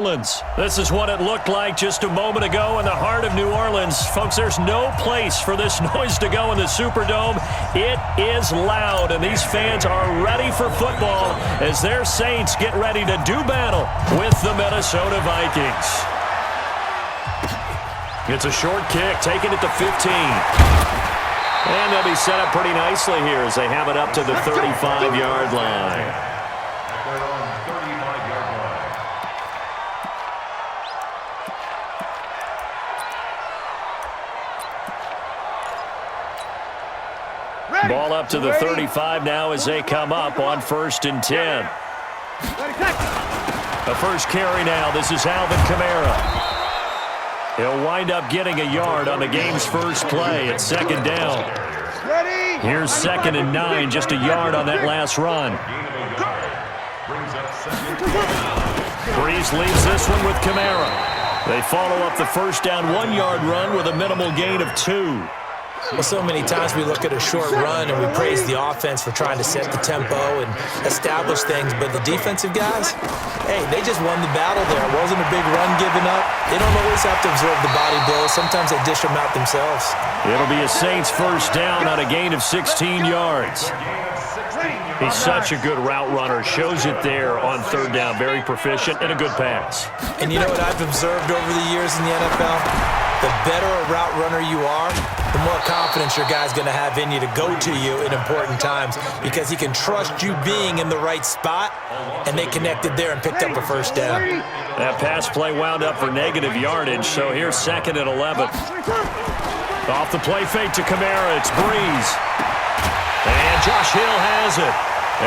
This is what it looked like just a moment ago in the heart of New Orleans. Folks, there's no place for this noise to go in the Superdome. It is loud, and these fans are ready for football as their Saints get ready to do battle with the Minnesota Vikings. It's a short kick, taking it to 15. And they'll be set up pretty nicely here as they have it up to the 35-yard line. Ball up to the 35 now as they come up on 1st and 10. The first carry now. This is Alvin Kamara. He'll wind up getting a yard on the game's first play. It's 2nd down. Here's 2nd and 9, just a yard on that last run. Breeze leaves this one with Kamara. They follow up the first down 1-yard run with a minimal gain of 2. Well, so many times we look at a short run and we praise the offense for trying to set the tempo and establish things, but the defensive guys, hey, they just won the battle there. It wasn't a big run given up. They don't always have to absorb the body blows. Sometimes they dish them out themselves. It'll be a Saints first down on a gain of 16 yards. He's such a good route runner. Shows it there on 3rd down. Very proficient and a good pass. And you know what I've observed over the years in the NFL? The better a route runner you are, the more confidence your guy's going to have in you to go to you in important times because he can trust you being in the right spot, and they connected there and picked up a first down. That pass play wound up for negative yardage, so here's 2nd and 11. Off the play fake to Kamara, it's Breeze. And Josh Hill has it.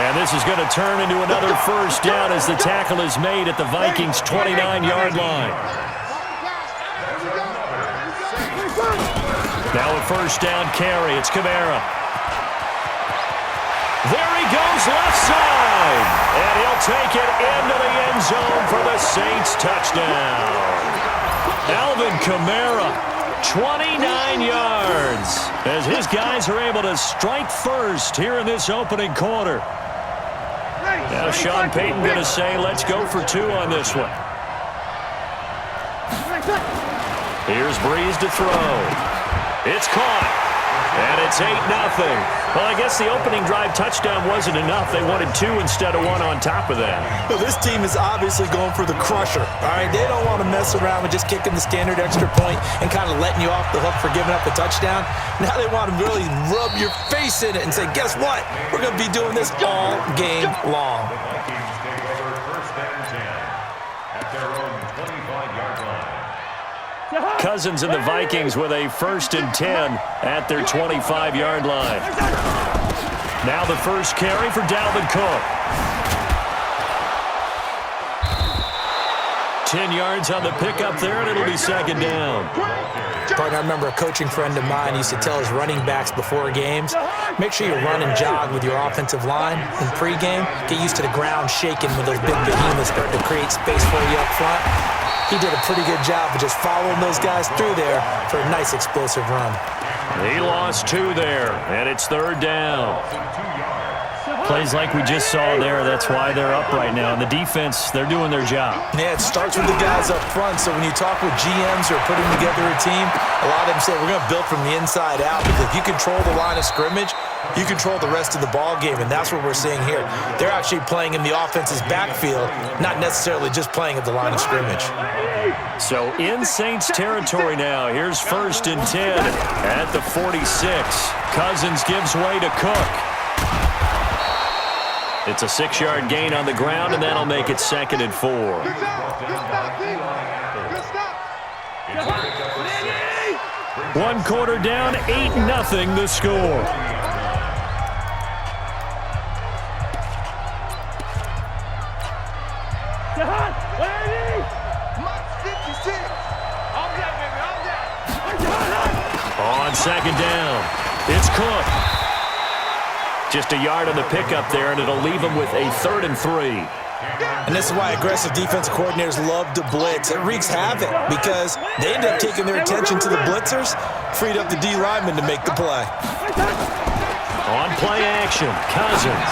And this is going to turn into another first down as the tackle is made at the Vikings' 29-yard line. Now a first down carry. It's Kamara. There he goes left side. And he'll take it into the end zone for the Saints touchdown. Alvin Kamara, 29 yards. As his guys are able to strike first here in this opening quarter. Now Sean Payton going to say, let's go for 2 on this one. Here's Breeze to throw. It's caught, and it's 8-0. Well, I guess the opening drive touchdown wasn't enough. They wanted 2 instead of 1 on top of that. Well, this team is obviously going for the crusher, all right? They don't want to mess around with just kicking the standard extra point and kind of letting you off the hook for giving up a touchdown. Now they want to really rub your face in it and say, guess what? We're going to be doing this all game long. Cousins and the Vikings with a 1st and 10 at their 25-yard line. Now the first carry for Dalvin Cook. 10 yards on the pickup there, and it'll be 2nd down. Partner, I remember a coaching friend of mine used to tell his running backs before games, make sure you run and jog with your offensive line in pregame. Get used to the ground shaking when those big behemoths start to create space for you up front. He did a pretty good job of just following those guys through there for a nice explosive run. He lost 2 there, and it's 3rd down. Plays like we just saw there, that's why they're up right now. And the defense, they're doing their job. Yeah, it starts with the guys up front. So when you talk with GMs who are putting together a team, a lot of them say we're going to build from the inside out because if you control the line of scrimmage, you control the rest of the ball game, and that's what we're seeing here. They're actually playing in the offense's backfield, not necessarily just playing at the line of scrimmage. So in Saints territory now. Here's 1st and 10 at the 46. Cousins gives way to Cook. It's a 6-yard gain on the ground, and that'll make it 2nd and 4. One quarter down, 8-0 the score. On 2nd down, it's Cook. Just a yard on the pickup there, and it'll leave him with a 3rd and 3. And this is why aggressive defensive coordinators love to blitz. It wreaks havoc because they end up taking their attention to the blitzers, freed up the D lineman to make the play. On play action, Cousins.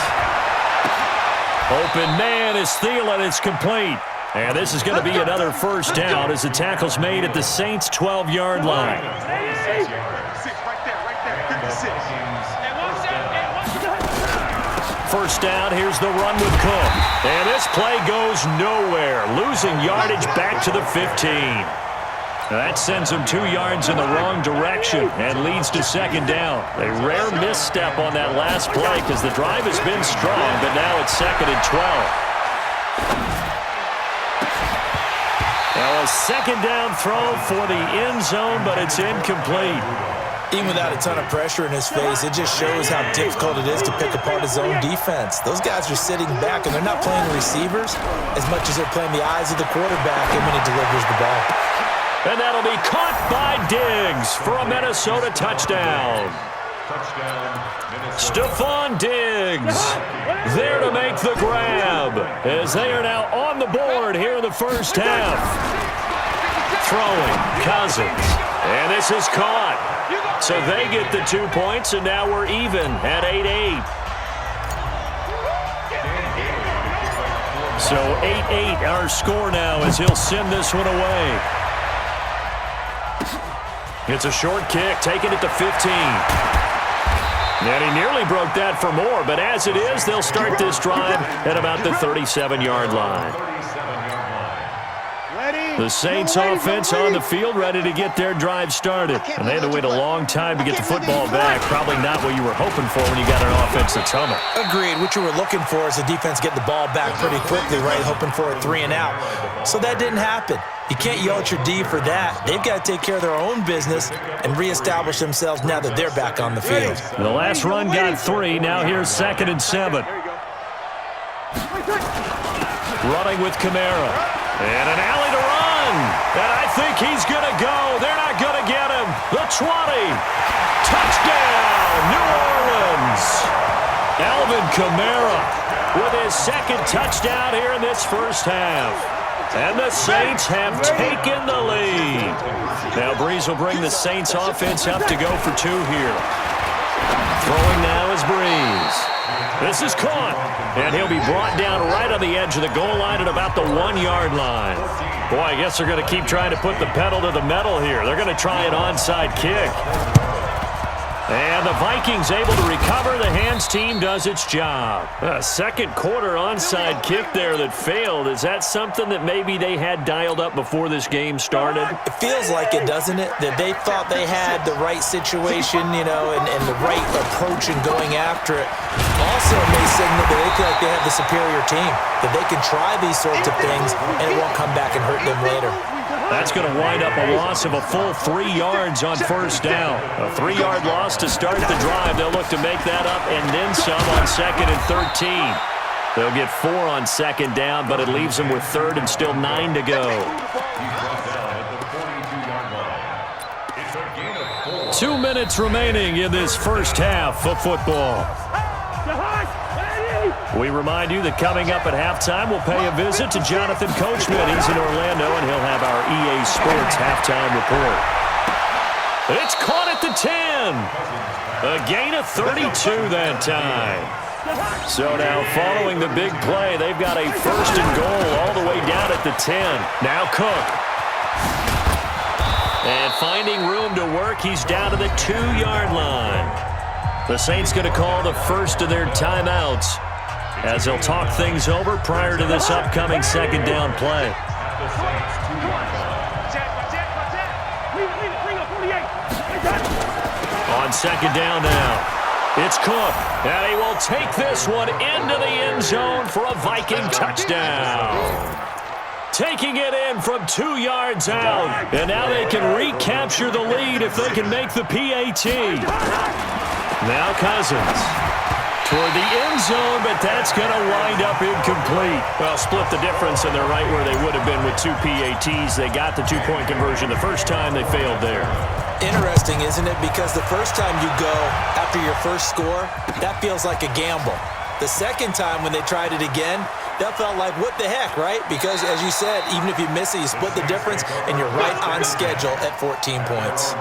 Open man is Thielen. It's complete. And this is going to be another first down as the tackle's made at the Saints' 12-yard line. First down, here's the run with Cook. And this play goes nowhere, losing yardage back to the 15. That sends him 2 yards in the wrong direction and leads to second down. A rare misstep on that last play because the drive has been strong, but now it's 2nd and 12. Now a second down throw for the end zone, but it's incomplete. Even without a ton of pressure in his face, it just shows how difficult it is to pick apart his own defense. Those guys are sitting back, and they're not playing the receivers as much as they're playing the eyes of the quarterback and when he delivers the ball. And that'll be caught by Diggs for a Minnesota touchdown. Stephon Diggs there to make the grab as they are now on the board here in the first half. Throwing, Cousins, and this is caught. So they get the 2 points, and now we're even at 8-8. So 8-8 our score now as he'll send this one away. It's a short kick, taking it to 15. And he nearly broke that for more, but as it is, they'll start this drive at about the 37-yard line. The Saints offense on the field, ready to get their drive started. And they had to wait a long time to get the football back. Probably not what you were hoping for when you got an offense that's humming. Agreed. What you were looking for is the defense get the ball back pretty quickly, right? Hoping for a 3 and out. So that didn't happen. You can't yell at your D for that. They've got to take care of their own business and reestablish themselves now that they're back on the field. The last run got 3. Now here's 2nd and 7. Running with Kamara. And an alley to run. And I think he's going to go. They're not going to get him. The 20. Touchdown, New Orleans. Alvin Kamara with his 2nd touchdown here in this first half. And the Saints have taken the lead. Now Breeze will bring the Saints offense up to go for 2 here. Throwing now is Breeze. This is caught. And he'll be brought down right on the edge of the goal line at about the 1-yard line. Boy, I guess they're going to keep trying to put the pedal to the metal here. They're going to try an onside kick. And the Vikings able to recover. The hands team does its job. A second quarter onside kick there that failed. Is that something that maybe they had dialed up before this game started? It feels like it, doesn't it? That they thought they had the right situation, you know, and the right approach in going after it. Also, it may signal that they feel like they have the superior team, that they can try these sorts of things and it won't come back and hurt them later. That's going to wind up a loss of a full 3 yards on first down. A 3-yard loss to start the drive. They'll look to make that up and then some on 2nd and 13. They'll get 4 on 2nd down, but it leaves them with 3rd and still 9 to go. 2 minutes remaining in this first half of football. We remind you that coming up at halftime, we'll pay a visit to Jonathan Coachman. He's in Orlando, and he'll have our EA Sports halftime report. It's caught at the 10. A gain of 32 that time. So now following the big play, they've got a 1st and goal all the way down at the 10. Now Cook. And finding room to work, he's down to the 2-yard line. The Saints going to call the first of their timeouts as they'll talk things over prior to this upcoming 2nd down play. On 2nd down now, it's Cook, and he will take this one into the end zone for a Viking touchdown. Taking it in from 2 yards out, and now they can recapture the lead if they can make the PAT. Now Cousins toward the end zone, but that's going to wind up incomplete. Well, split the difference, and they're right where they would have been with 2 PATs. They got the 2-point conversion the first time. They failed there. Interesting, isn't it? Because the first time you go after your first score, that feels like a gamble. The second time when they tried it again, that felt like, what the heck, right? Because, as you said, even if you miss it, you split the difference, and you're right on schedule at 14 points.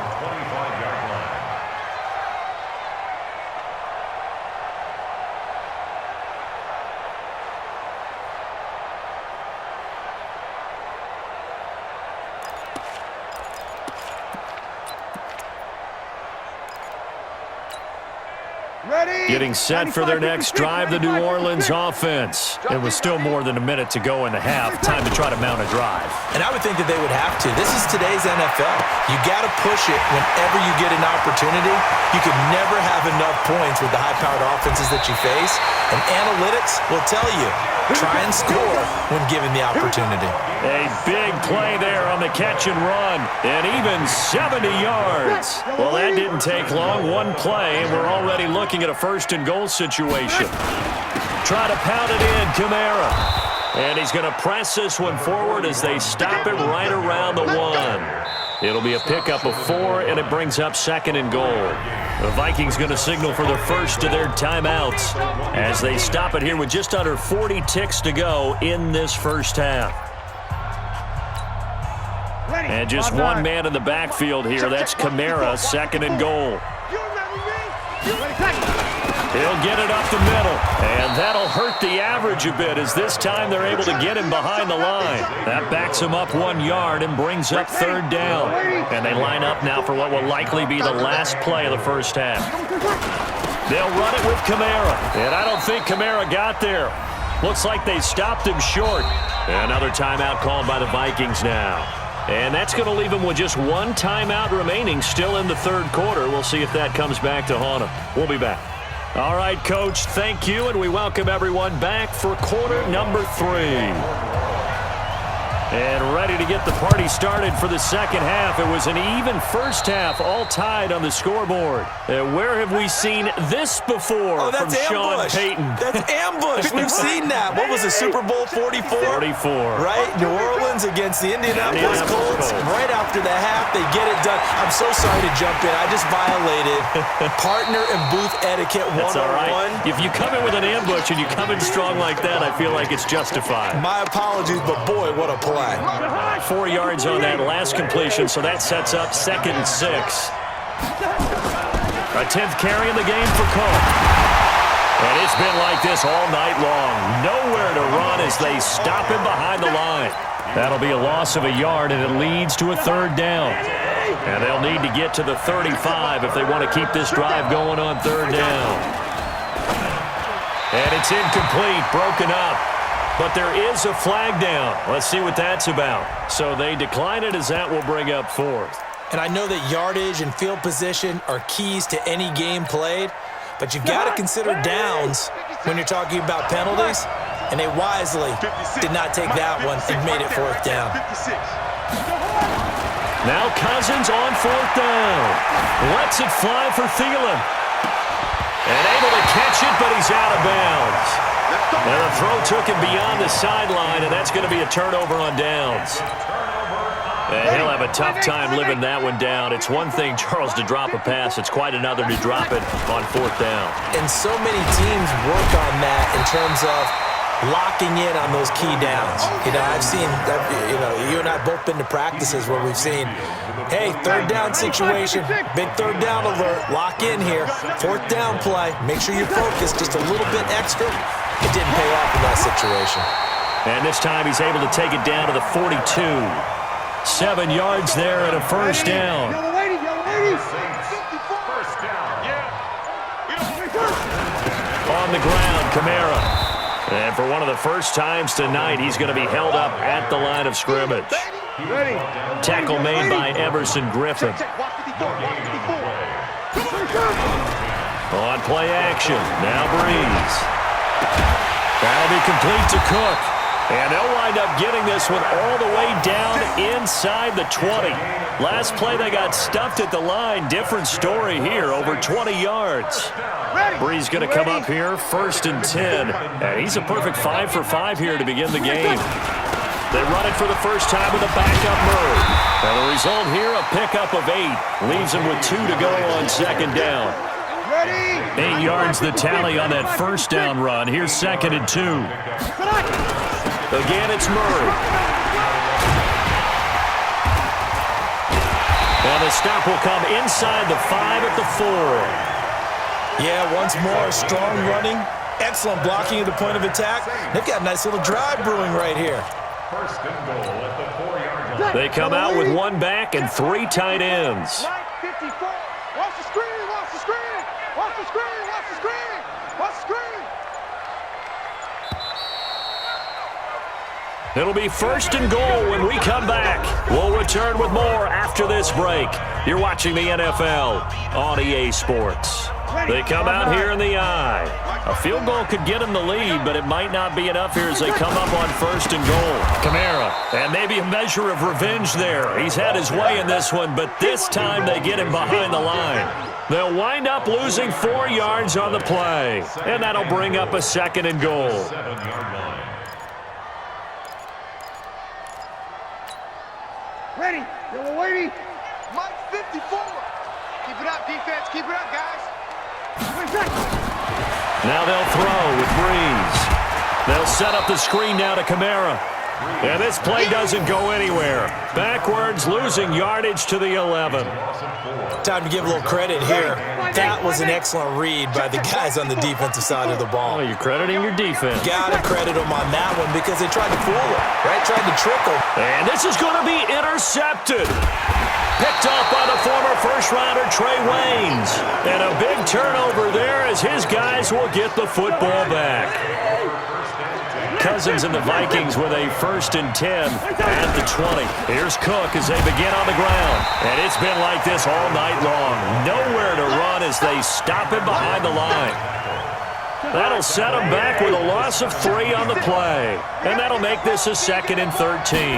Getting set for their next drive, the New Orleans offense. It was still more than a minute to go in the half. Time to try to mount a drive. And I would think that they would have to. This is today's NFL. You got to push it whenever you get an opportunity. You can never have enough points with the high-powered offenses that you face. And analytics will tell you, try and score when given the opportunity. A big play there on the catch and run, and even 70 yards. Well, that didn't take long. One play, and we're already looking at a first-and-goal situation. Try to pound it in, Kamara. And he's going to press this one forward as they stop it right around the 1. It'll be a pickup of 4, and it brings up 2nd and goal. The Vikings going to signal for the first of their timeouts as they stop it here with just under 40 ticks to go in this first half. And just one man in the backfield here. That's Kamara, 2nd and goal. He'll get it up the middle, and that'll hurt the average a bit as this time they're able to get him behind the line. That backs him up 1 yard and brings up 3rd down. And they line up now for what will likely be the last play of the first half. They'll run it with Kamara, and I don't think Kamara got there. Looks like they stopped him short. Another timeout called by the Vikings now. And that's going to leave him with just one timeout remaining still in the 3rd quarter. We'll see if that comes back to haunt him. We'll be back. All right, Coach, thank you, and we welcome everyone back for quarter number 3. And ready to get the party started for the second half. It was an even first half, all tied on the scoreboard. Where have we seen this before from Sean Payton? That's ambush. We've seen that. What was it, Super Bowl 44? 44. Right? New Orleans against the Indianapolis Colts. Right after the half, they get it done. I'm so sorry to jump in. I just violated partner and booth etiquette 101. That's all right. If you come in with an ambush and you come in strong like that, I feel like it's justified. My apologies, but boy, what a play. 4 yards on that last completion, so that sets up 2nd and 6. A 10th carry in the game for Cook. And it's been like this all night long. Nowhere to run as they stop him behind the line. That'll be a loss of a yard, and it leads to a 3rd down. And they'll need to get to the 35 if they want to keep this drive going on 3rd down. And it's incomplete, broken up. But there is a flag down. Let's see what that's about. So they decline it as that will bring up 4th. And I know that yardage and field position are keys to any game played, but you've got to consider downs when you're talking about penalties, and they wisely did not take that one and made it 4th down. Now Cousins on 4th down. Lets it fly for Thielen. And able to catch it, but he's out of bounds. And the throw took him beyond the sideline, and that's going to be a turnover on downs. And he'll have a tough time living that one down. It's one thing, Charles, to drop a pass. It's quite another to drop it on 4th down. And so many teams work on that in terms of locking in on those key downs. You know, I've seen, you and I have both been to practices where we've seen, hey, 3rd down situation, big 3rd down alert, lock in here, 4th down play, make sure you focus just a little bit extra. It didn't pay off in that situation. And this time he's able to take it down to the 42. 7 yards there and a 1st down. On the ground, Kamara. And for one of the first times tonight, he's going to be held up at the line of scrimmage. Tackle made by Everson Griffin. On play action, now Breeze. That'll be complete to Cook. And they'll wind up getting this one all the way down inside the 20. Last play they got stuffed at the line. Different story here, over 20 yards. Breeze going to come up here, 1st and 10. And he's a perfect 5 for 5 here to begin the game. They run it for the first time with a backup Murray. And the result here, a pickup of 8. Leaves him with 2 to go on 2nd down. 8 yards the tally on that 1st down run. Here's 2nd and 2. Again, it's Murray. And the stop will come inside the 5 at the 4. Yeah, once more, strong running, excellent blocking at the point of attack. They've got a nice little drive brewing right here. 1st and goal at the 4-yard line. They come out with 1 back and 3 tight ends. Watch the screen, watch the screen, watch the screen, watch the screen, watch the screen. It'll be 1st and goal when we come back. We'll return with more after this break. You're watching the NFL on EA Sports. They come out here in the eye. A field goal could get them the lead, but it might not be enough here as they come up on 1st and goal. Kamara, and maybe a measure of revenge there. He's had his way in this one, but this time they get him behind the line. They'll wind up losing 4 yards on the play, and that'll bring up a 2nd and goal. 7-yard line. Ready. Yellow waiting. Mike 54. Keep it up, defense. Keep it up, guys. Now they'll throw with Breeze. They'll set up the screen now to Kamara. And this play doesn't go anywhere. Backwards, losing yardage to the 11. Time to give a little credit here. That was an excellent read by the guys on the defensive side of the ball. Well, you're crediting your defense. Gotta credit them on that one because they tried to fool him, right? Tried to trick him. And this is going to be intercepted. Picked off by the former first-rounder Trey Waynes. And a big turnover there as his guys will get the football back. Cousins and the Vikings with a 1st and 10 at the 20. Here's Cook as they begin on the ground. And it's been like this all night long. Nowhere to run as they stop him behind the line. That'll set him back with a loss of 3 on the play. And that'll make this a 2nd and 13.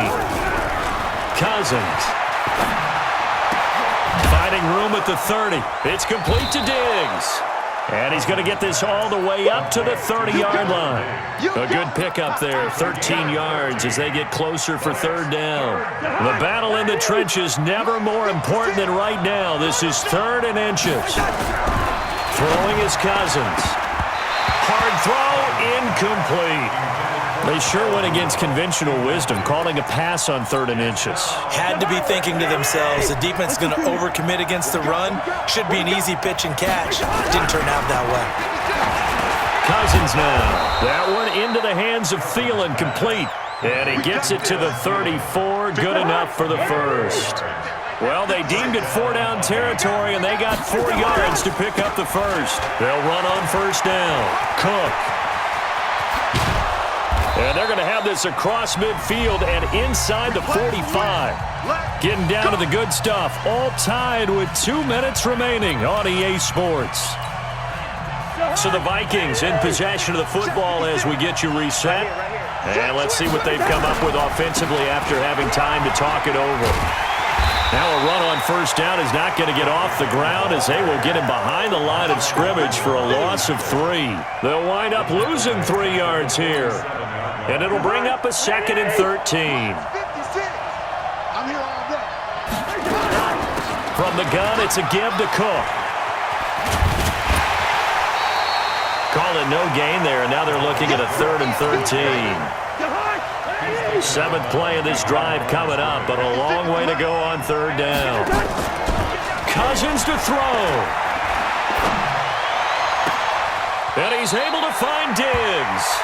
Cousins. Finding room at the 30. It's complete to Diggs. And he's going to get this all the way up to the 30-yard line. A good pickup there, 13 yards as they get closer for 3rd down. The battle in the trenches never more important than right now. This is 3rd and inches. Throwing is Cousins. Hard throw, incomplete. They sure went against conventional wisdom, calling a pass on 3rd and inches. Had to be thinking to themselves, the defense is going to overcommit against the run. Should be an easy pitch and catch. Didn't turn out that way. Cousins now. That one into the hands of Thielen, complete. And he gets it to the 34, good enough for the 1st. Well, they deemed it 4-down territory, and they got 4 yards to pick up the 1st. They'll run on 1st down. Cook. And they're going to have this across midfield and inside the 45. Getting down to the good stuff. All tied with 2 minutes remaining on EA Sports. So the Vikings in possession of the football as we get you reset. And let's see what they've come up with offensively after having time to talk it over. Now a run on 1st down is not going to get off the ground as they will get him behind the line of scrimmage for a loss of 3. They'll wind up losing 3 yards here. And it'll bring up a 2nd and 13. I'm here all day. From the gun, it's a give to Cook. Call it no gain there, and now they're looking at a 3rd and 13. 7th play of this drive coming up, but a long way to go on 3rd down. Cousins to throw. And he's able to find Diggs.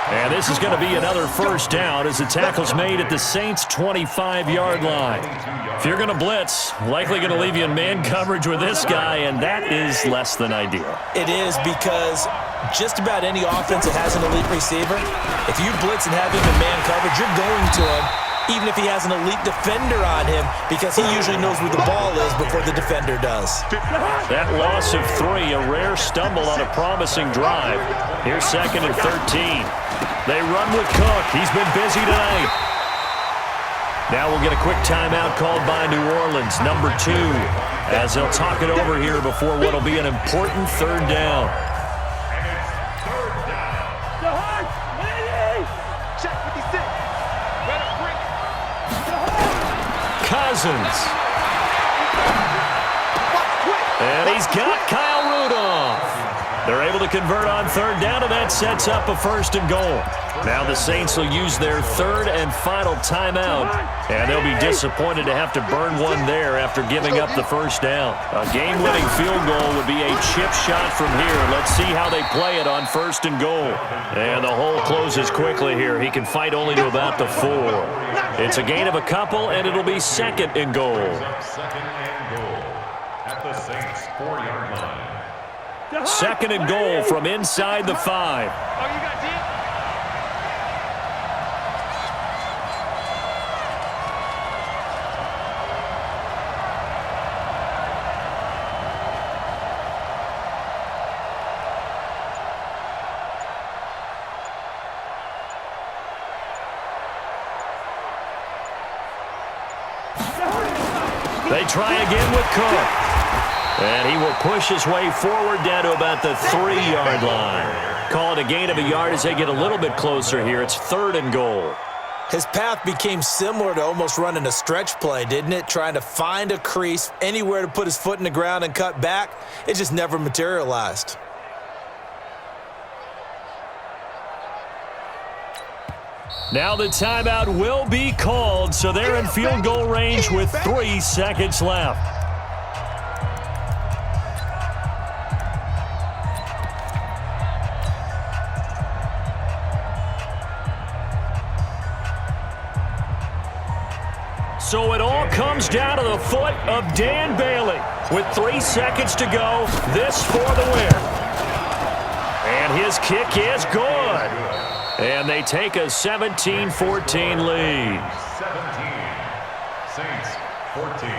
And this is going to be another 1st down as the tackle's made at the Saints' 25-yard line. If you're going to blitz, likely going to leave you in man coverage with this guy, and that is less than ideal. It is because just about any offense that has an elite receiver, if you blitz and have him in man coverage, you're going to him, even if he has an elite defender on him, because he usually knows where the ball is before the defender does. That loss of 3, a rare stumble on a promising drive. Here's 2nd and 13. They run with Cook. He's been busy tonight. Now we'll get a quick timeout called by New Orleans, number 2, as they'll talk it over here before what will be an important 3rd down. Cousins. And he's got Kyle Rudolph. They're able to convert on 3rd down, and that sets up a 1st and goal. Now the Saints will use their 3rd and final timeout, and they'll be disappointed to have to burn one there after giving up the 1st down. A game-winning field goal would be a chip shot from here. Let's see how they play it on 1st and goal. And the hole closes quickly here. He can fight only to about the 4. It's a gain of a couple, and it'll be 2nd and goal. 2nd and goal at the Saints' 4-yard line. 2nd and goal from inside the 5. They try again with Cook. And he will push his way forward down to about the 3-yard line. Call it a gain of a yard as they get a little bit closer here. It's 3rd and goal. His path became similar to almost running a stretch play, didn't it? Trying to find a crease, anywhere to put his foot in the ground and cut back. It just never materialized. Now the timeout will be called, so they're in field goal range with 3 seconds left. So it all comes down to the foot of Dan Bailey. With 3 seconds to go, this for the win. And his kick is good. And they take a 17-14 lead. 17. Saints 14.